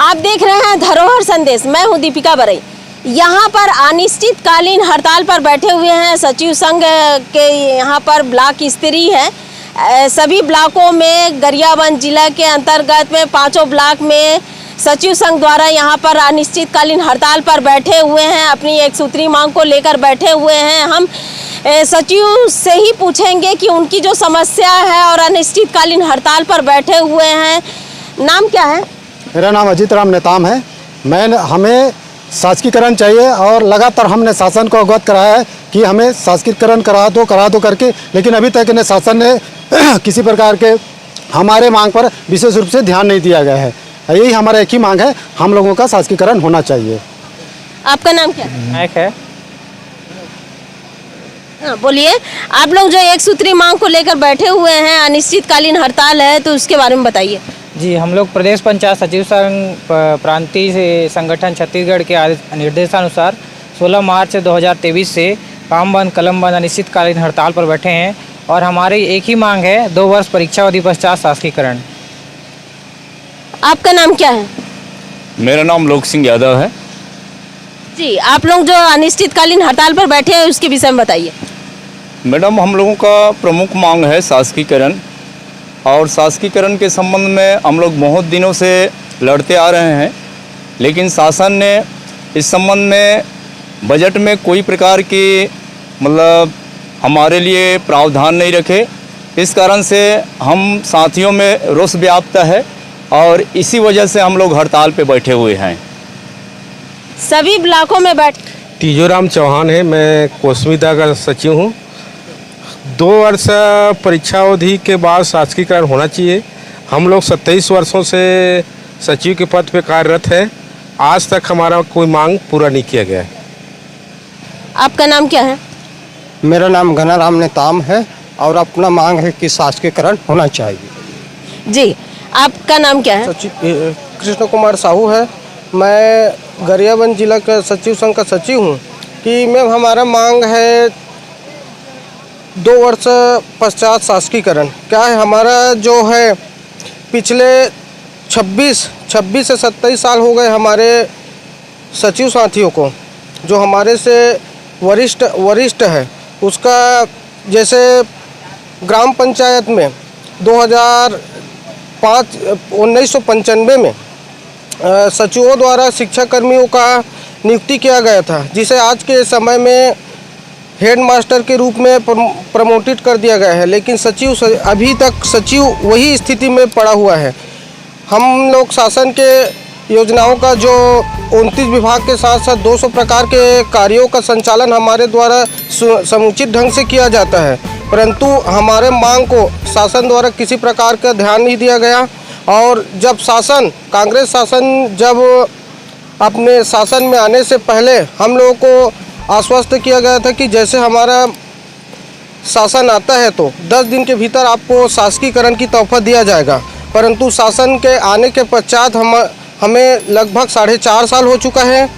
आप देख रहे हैं धरोहर संदेश। मैं हूं दीपिका बरई। यहाँ पर अनिश्चितकालीन हड़ताल पर बैठे हुए हैं सचिव संघ के यहाँ पर ब्लॉक स्तरीय है। सभी ब्लॉकों में गरियाबंद जिला के अंतर्गत में 5 ब्लॉक में सचिव संघ द्वारा यहाँ पर अनिश्चितकालीन हड़ताल पर बैठे हुए हैं। अपनी एक सूत्री मांग को लेकर बैठे हुए हैं। हम सचिव से ही पूछेंगे कि उनकी जो समस्या है और अनिश्चितकालीन हड़ताल पर बैठे हुए हैं। नाम क्या है? मेरा नाम अजीत राम नेताम है। हमें शासकीकरण चाहिए और लगातार हमने शासन को अवगत कराया है कि हमें शासकीकरण करा दो करके, लेकिन अभी तक इन्हें शासन ने किसी प्रकार के हमारे मांग पर विशेष रूप से ध्यान नहीं दिया गया है। यही हमारा एक ही मांग है, हम लोगों का शासकीकरण होना चाहिए। आपका नाम क्या है? नायक है। हाँ, बोलिए। आप लोग जो एक सूत्री मांग को लेकर बैठे हुए हैं, अनिश्चितकालीन हड़ताल है, तो उसके बारे में बताइए। जी, हम लोग प्रदेश पंचायत सचिव संघ प्रांतीय से संगठन छत्तीसगढ़ के निर्देशानुसार 16 मार्च 2023 से काम बंद कलम बंद अनिश्चितकालीन हड़ताल पर बैठे हैं और हमारी एक ही मांग है 2 वर्ष परीक्षा अवधि पश्चात शासकीकरण। आपका नाम क्या है? मेरा नाम लोक सिंह यादव है। जी, आप लोग जो अनिश्चितकालीन हड़ताल पर बैठे हैं उसके विषय में बताइए। मैडम, हम लोगों का प्रमुख मांग है शासकीकरण, और शासकीकरण के संबंध में हम लोग बहुत दिनों से लड़ते आ रहे हैं, लेकिन शासन ने इस संबंध में बजट में कोई प्रकार की मतलब हमारे लिए प्रावधान नहीं रखे। इस कारण से हम साथियों में रोष व्याप्त है और इसी वजह से हम लोग हड़ताल पे बैठे हुए हैं। सभी ब्लॉकों में तीजोराम चौहान है, मैं कोस्मीदा का सचिव हूँ। 2 वर्ष परीक्षा अवधि के बाद शासकीकरण होना चाहिए। हम लोग 27 वर्षों से सचिव के पद पे कार्यरत हैं। आज तक हमारा कोई मांग पूरा नहीं किया गया है। आपका नाम क्या है? मेरा नाम घनाराम नेताम है और अपना मांग है कि शासकीकरण होना चाहिए। जी, आपका नाम क्या है? कृष्ण कुमार साहू है। मैं गरियाबंद जिला का सचिव संघ का सचिव हूँ कि मैम हमारा मांग है 2 वर्ष पश्चात शासकीकरण। क्या है, हमारा जो है पिछले 26 से 27 साल हो गए हमारे सचिव साथियों को, जो हमारे से वरिष्ठ है। उसका जैसे ग्राम पंचायत में 1995 में सचिवों द्वारा शिक्षा कर्मियों का नियुक्ति किया गया था, जिसे आज के समय में हेड मास्टर के रूप में प्रमोटेड कर दिया गया है। लेकिन सचिव अभी तक सचिव वही स्थिति में पड़ा हुआ है। हम लोग शासन के योजनाओं का जो 29 विभाग के साथ साथ 200 प्रकार के कार्यों का संचालन हमारे द्वारा समुचित ढंग से किया जाता है, परंतु हमारे मांग को शासन द्वारा किसी प्रकार का ध्यान नहीं दिया गया। और जब कांग्रेस शासन जब अपने शासन में आने से पहले हम लोगों को आश्वस्त किया गया था कि जैसे हमारा शासन आता है तो 10 दिन के भीतर आपको शासकीकरण की तोहफा दिया जाएगा, परंतु शासन के आने के पश्चात हमें लगभग 4.5 साल हो चुका है,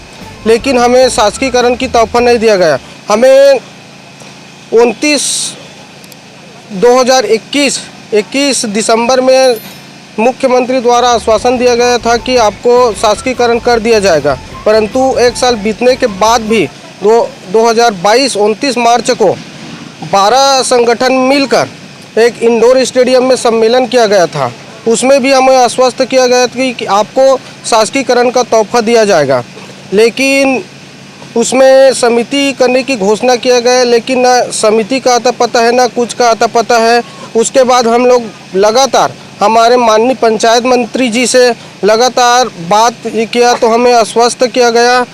लेकिन हमें शासकीकरण की तोहफा नहीं दिया गया। हमें 21 दिसंबर में मुख्यमंत्री द्वारा आश्वासन दिया गया था कि आपको शासकीकरण कर दिया जाएगा, परंतु 1 साल बीतने के बाद भी 2022 29 मार्च को 12 संगठन मिलकर एक इंडोर स्टेडियम में सम्मेलन किया गया था। उसमें भी हमें आश्वस्त किया गया था कि आपको शासकीकरण का तोहफा दिया जाएगा, लेकिन उसमें समिति करने की घोषणा किया गया, लेकिन ना समिति का आता पता है ना कुछ का आता पता है। उसके बाद हम लोग लगातार हमारे माननीय पंचायत मंत्री जी से लगातार बात किया तो हमें आश्वस्त किया गया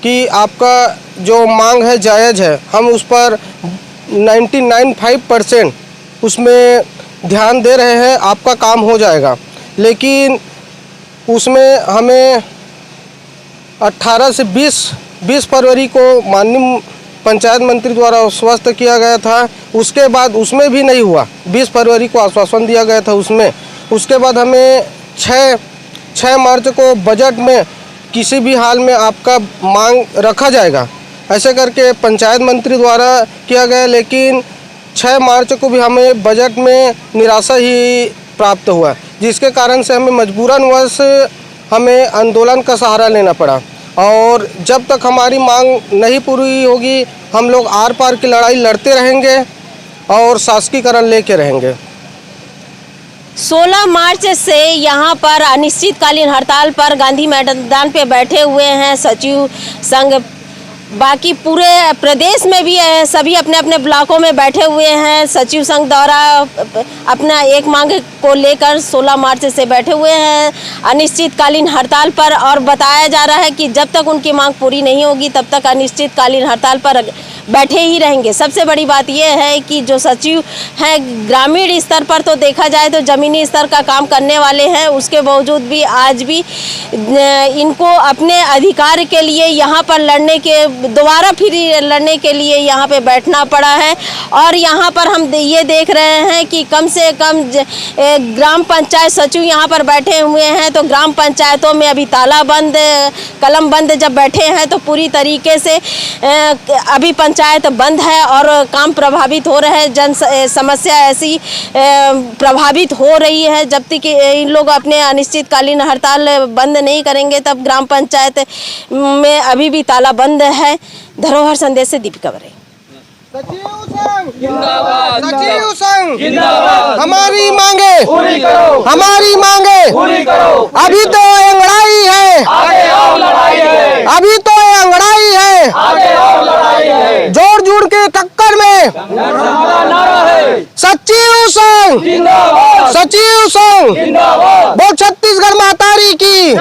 कि आपका जो मांग है जायज़ है, हम उस पर 99.5% उसमें ध्यान दे रहे हैं, आपका काम हो जाएगा। लेकिन उसमें हमें 18 से 20 फरवरी को माननीय पंचायत मंत्री द्वारा आश्वस्त किया गया था। उसके बाद उसमें भी नहीं हुआ। 20 फरवरी को आश्वासन दिया गया था उसमें। उसके बाद हमें 6 मार्च को बजट में किसी भी हाल में आपका मांग रखा जाएगा, ऐसे करके पंचायत मंत्री द्वारा किया गया, लेकिन 6 मार्च को भी हमें बजट में निराशा ही प्राप्त हुआ, जिसके कारण से हमें मजबूरन वर्ष हमें आंदोलन का सहारा लेना पड़ा। और जब तक हमारी मांग नहीं पूरी होगी हम लोग आर पार की लड़ाई लड़ते रहेंगे और शासकीकरण लेके रहेंगे। 16 मार्च से यहाँ पर अनिश्चितकालीन हड़ताल पर गांधी मैदान पे बैठे हुए हैं सचिव संघ। बाकी पूरे प्रदेश में भी सभी अपने अपने ब्लॉकों में बैठे हुए हैं। सचिव संघ द्वारा अपना एक मांग को लेकर 16 मार्च से बैठे हुए हैं अनिश्चितकालीन हड़ताल पर, और बताया जा रहा है कि जब तक उनकी मांग पूरी नहीं होगी तब तक अनिश्चितकालीन हड़ताल पर बैठे ही रहेंगे। सबसे बड़ी बात यह है कि जो सचिव हैं ग्रामीण स्तर पर तो देखा जाए तो ज़मीनी स्तर का काम करने वाले हैं, उसके बावजूद भी आज भी इनको अपने अधिकार के लिए यहाँ पर लड़ने के दोबारा फिर लड़ने के लिए यहाँ पे बैठना पड़ा है। और यहाँ पर हम ये देख रहे हैं कि कम से कम ग्राम पंचायत सचिव यहाँ पर बैठे हुए हैं तो ग्राम पंचायतों में अभी ताला बंद कलम बंद जब बैठे हैं तो पूरी तरीके से अभी पंचायत बंद है और काम प्रभावित हो रहे हैं। जन समस्या ऐसी प्रभावित हो रही है। जब तक इन लोग अपने अनिश्चितकालीन हड़ताल बंद नहीं करेंगे तब ग्राम पंचायत में अभी भी ताला बंद है। धरोहर संदेश से दीपिका बरई। सचिव संघ जिंदाबाद। हमारी मांगे पूरी करो, हमारी मांगे पूरी करो। अभी तो अंगड़ाई है, आगे और लड़ाई है। अभी तो अंगड़ाई है, आगे और लड़ाई है। जोड़ जोड़ के टक्कर में नारा है सचिव संघ जिंदाबाद, सचिव संघ जिंदाबाद। बोल छत्तीसगढ़ मातारी की।